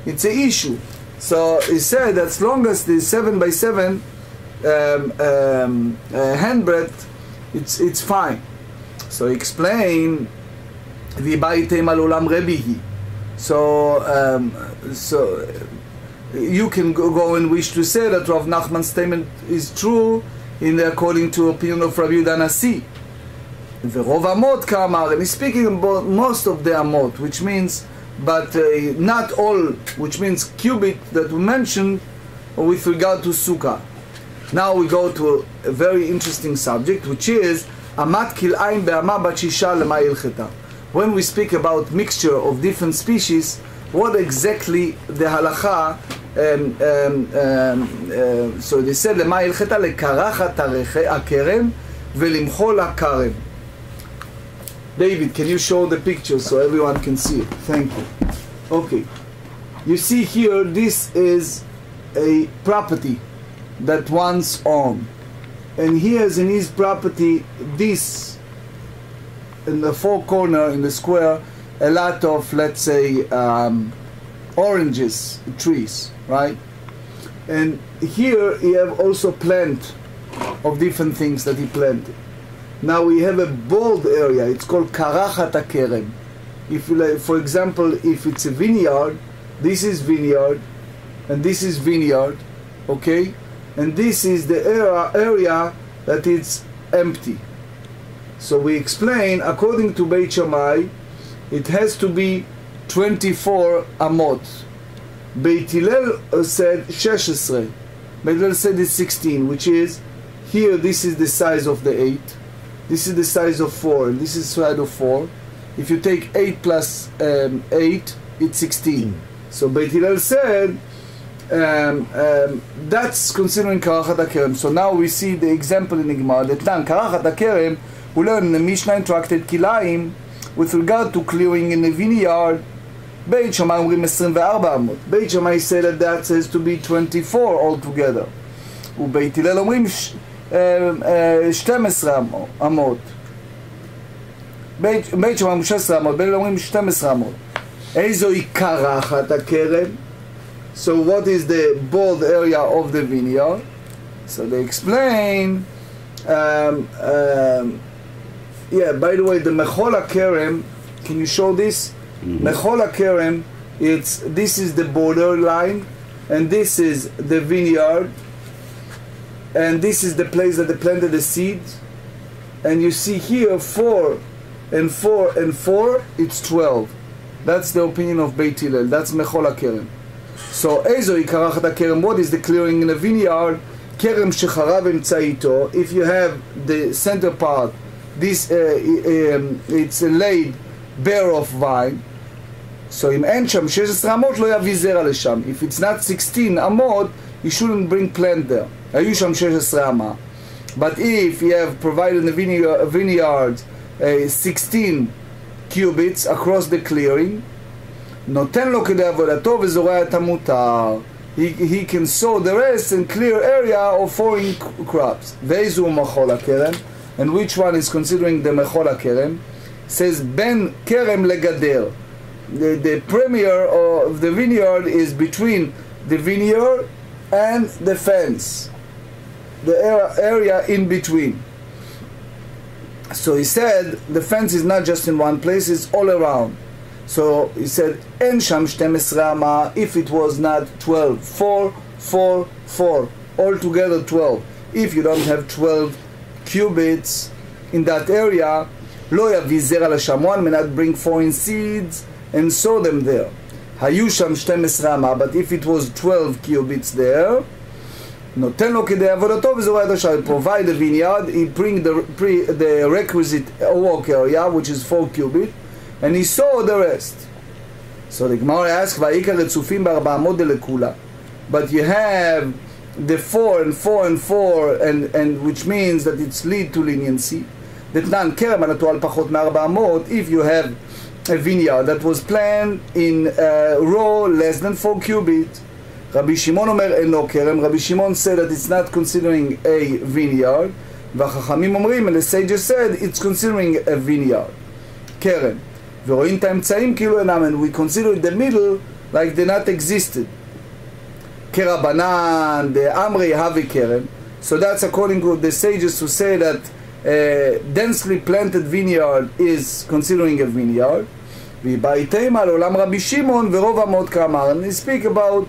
it's an issue. So he said as long as the 7 by 7 handbreadth, it's fine. So he explained v'baitem al olam rebihi. So you can go and wish to say that Rav Nachman's statement is true according to opinion of Rabbi Yehuda Nasi. V'rov amot k'amar, and he's speaking about most of the amot, which means, but not all, which means cubit that we mentioned with regard to sukkah. Now we go to a very interesting subject, which is amat kil'aim be'ama bat shisha lema ilcheta. When we speak about mixture of different species, what exactly the halacha? So they said lema ilcheta lekarachat hakerem velimchol hakarem. David, can you show the picture so everyone can see it? Thank you. Okay. You see here, this is a property that one's own. And he has in his property this, in the four corner, in the square, a lot of, let's say, oranges, trees, right? And here he have also plant of different things that he planted. Now we have a bold area, it's called karachat hakerem. If you like, for example, if it's a vineyard, this is vineyard, and this is vineyard, okay? And this is the area that it's empty. So we explain, according to Beit Shammai, it has to be 24 amot. Beit Hillel said 16. Beit Hillel said it's 16, which is, here this is the size of the 8. This is the size of 4, and this is the size of 4. If you take 8 plus 8, it's 16. So Beit Hillel said that's considering karachat hakerem. So now we see the example in the Gemara. Letnan karachat hakerem, we learn in the Mishnah in Tractate Kilaim with regard to clearing in the vineyard. Beit Shammai אומרים 24 אמות. Beit Shammai said that has to be 24 altogether. ובית הלל אומרים 12 אמות. בית שמאי אומרים 16 אמות, בית אומרים 12 אמות. איזו היא קרחת הכרם? So what is the bold area of the vineyard? So they explain, yeah, by the way, the mechol hakerem, can you show this? Mechol hakerem, this is the border line, and this is the vineyard, and this is the place that they planted the seeds, and you see here 4 and 4 and 4, it's 12. That's the opinion of Beit Hillel. That's Mechol HaKerem. So, Ezo Ikarachat HaKerem, what is the clearing in a vineyard? Kerem Shecharav Emtzaito. If you have the center part, this it's laid bare of vine. So, im en sham 16 amot lo yavi zera lesham. If it's not 16 amot, you shouldn't bring plant there. Hayu sham 16 amah. But if you have provided in the vineyard 16 cubits across the clearing, נותן לו כדי עבודתו וזורע את המותר. He can sow the rest and clear area of foreign crops. ואיזו מחול הכרם? And which one is considering the מחול הכרם? Says בין כרם לגדר. The premier of the vineyard is between the vineyard and the fence. The area in between. So he said the fence is not just in one place, it's all around. So he said, En sham 12 amah, if it was not 12, 4, 4, 4, altogether 12. If you don't have 12 cubits in that area, lo yavi zera lesham, one may not bring foreign seeds and sow them there. Hayu sham 12 amah, but if it was 12 cubits there, נותן לו כדי עבודתו וזורע את השאר. Provide the vineyard, he bring the requisite work area, which is 4 cubits, and he sow the rest. So the Gemara asks, וَעיקר רצופים ב400 דלכולה. But you have the 4 and 4 and 4, and which means that it's lead to leniency. דתנן כרם הנטוע על פחות מ400, if you have a vineyard that was planted in a row less than 4 cubits, Rabbi Shimon אומר אינו כרם. Rabbi Shimon said that it's not considering a vineyard. והחכמים אומרים, and the sages said, it's considering a vineyard. כרם. ורואים את האמצעים כאילו אינם, and we consider the middle like they not existed. כרבנן, דאמרי הווי כרם. So that's according to the sages who say that densely planted vineyard is considering a vineyard. ובאיתימה לעולם רבי שמעון ורוב אמות כאמר. And they speak about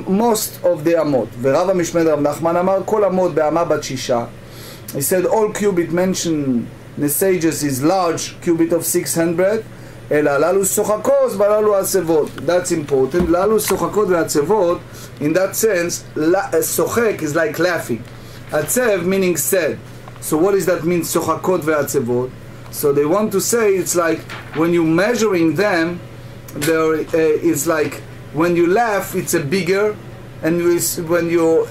most of the אמות. ורב המשמד רב נחמן אמר כל אמות באמה בת 6. He said all cubit mentioned in the sages is large cubit of 600. אלא ללו שוחקות וללו עצבות. That's important. ללו שוחקות ועצבות, in that sense, שוחק is like laughing. עצב meaning sad. So what does that mean, שוחקות ועצבות? So they want to say it's like when you're measuring them, there it's like when you laugh it's a bigger, and when you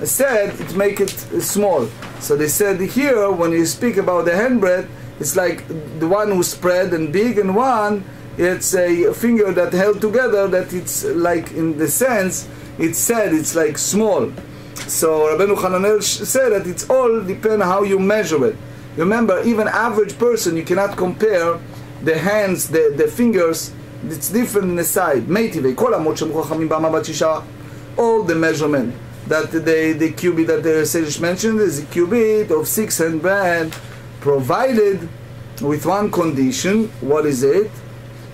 sad it make it small. So they said here when you speak about the handbreadth, it's like the one who spread and big, and one it's a finger that held together, that it's like in the sense it's said it's like small. So Rabbeinu Hananel said that it's all depend how you measure it. Remember, even average person, you cannot compare the hands, the fingers, it's different in the side. All the measurement that the cubit that the sage mentioned is a cubit of 600, provided with one condition. What is it?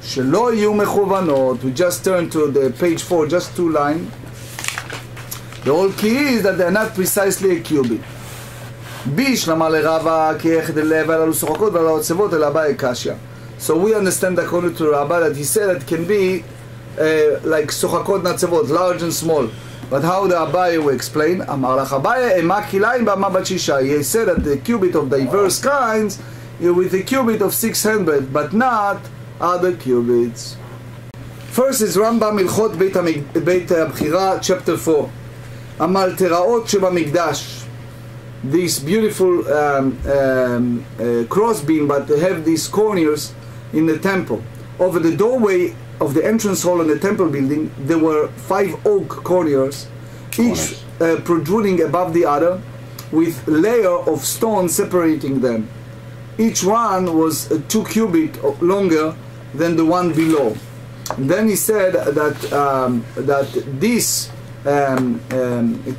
שלא יהיו מכוונות. We just turn to the page 4, just 2 lines. The whole key is that they are not precisely a cubit. בישלמה לרבה כי יחד אליו עלו שוחקות ועלו עצבות אל אביי קשיא. So we understand according to Rabbi that he said that it can be like שוחקות נעצבות, large and small. But how the Abaye will explain? אמר לך אביי אימה כליים באמה בת 6. He said that the cubit of diverse kinds with a cubit of 600, but not other cubits. First is Rambam הלכות בית הבחירה, chapter 4. המלתראות שבמקדש. This beautiful crossbeam, but they have these corners in the temple. Over the doorway of the entrance hall in the temple building, there were 5 oak corners, each protruding above the other, with layer of stone separating them. Each one was 2 cubits longer than the one below. And then he said that these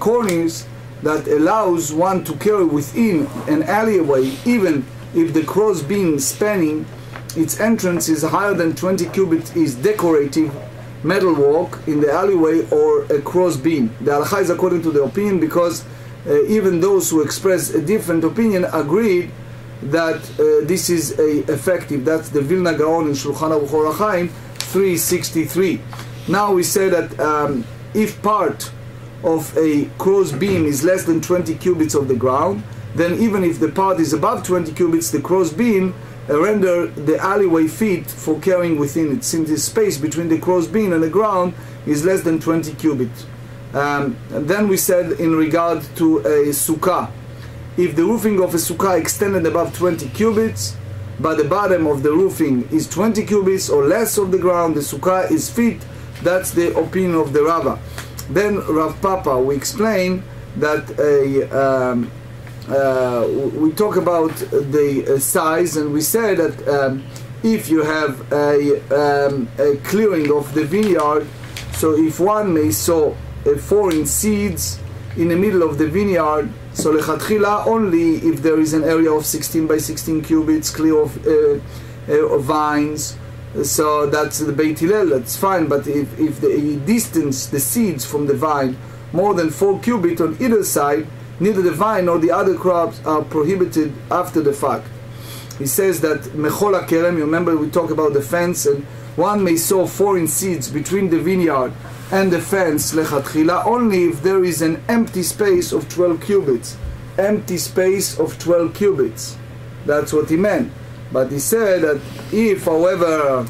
corners that allows one to carry within an alleyway, even if the cross beam spanning its entrance is higher than 20 cubits, is decorative metal work in the alleyway or a cross beam. The halakha is according to the opinion, because even those who express a different opinion agreed that this is effective. That's the Vilna Gaon in Shulchan Aruch Orach Chaim 363. Now we say that if part of a cross beam is less than 20 cubits of the ground, then even if the part is above 20 cubits, the cross beam render the alleyway fit for carrying within it, since the space between the cross beam and the ground is less than 20 cubits. And then we said in regard to a sukkah, if the roofing of a sukkah extended above 20 cubits, but the bottom of the roofing is 20 cubits or less of the ground, the sukkah is fit. That's the opinion of the Rava. Then Rav Papa, we explain that we talk about the size, and we say that if you have a clearing of the vineyard, so if one may sow 4 seeds in the middle of the vineyard, so lechatchila only if there is an area of 16 by 16 cubits clear of vines. So that's the Beit Hillel, that's fine. But if the distance the seeds from the vine more than 4 cubits on either side, neither the vine nor the other crops are prohibited after the fact. He says that Mechol HaKerem, you remember we talked about the fence, and one may sow 4 seeds between the vineyard and the fence lechatchila only if there is an empty space of 12 cubits. Empty space of 12 cubits. That's what he meant. But he said that if, however,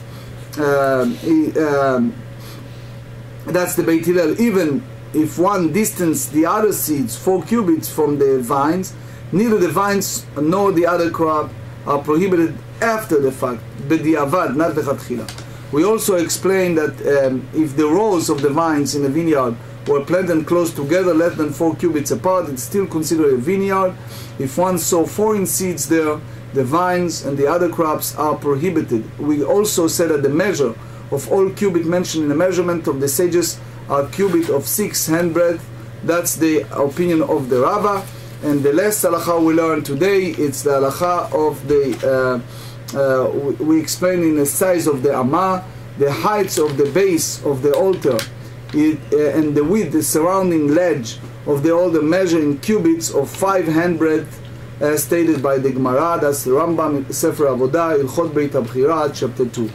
that's the Beit Hillel, even if one distance the other seeds 4 cubits from the vines, neither the vines nor the other crop are prohibited after the fact, b'diavad, not lechatchila. We also explained that if the rows of the vines in the vineyard were planted close together, less than 4 cubits apart, it's still considered a vineyard. If one sow foreign seeds there, the vines and the other crops are prohibited. We also said that the measure of all cubit mentioned in the measurement of the sages are cubit of 6 handbreadth. That's the opinion of the Rava. And the last halakha we learn today, it's the halakha of the, we explain in the size of the amah, the heights of the base of the altar, and the width, the surrounding ledge of the altar, measure in cubits of 5 handbreadth, as stated by the Gemara. That's the Rambam, Sefer Avodah, Ilchot Beit HaBchira, chapter 2.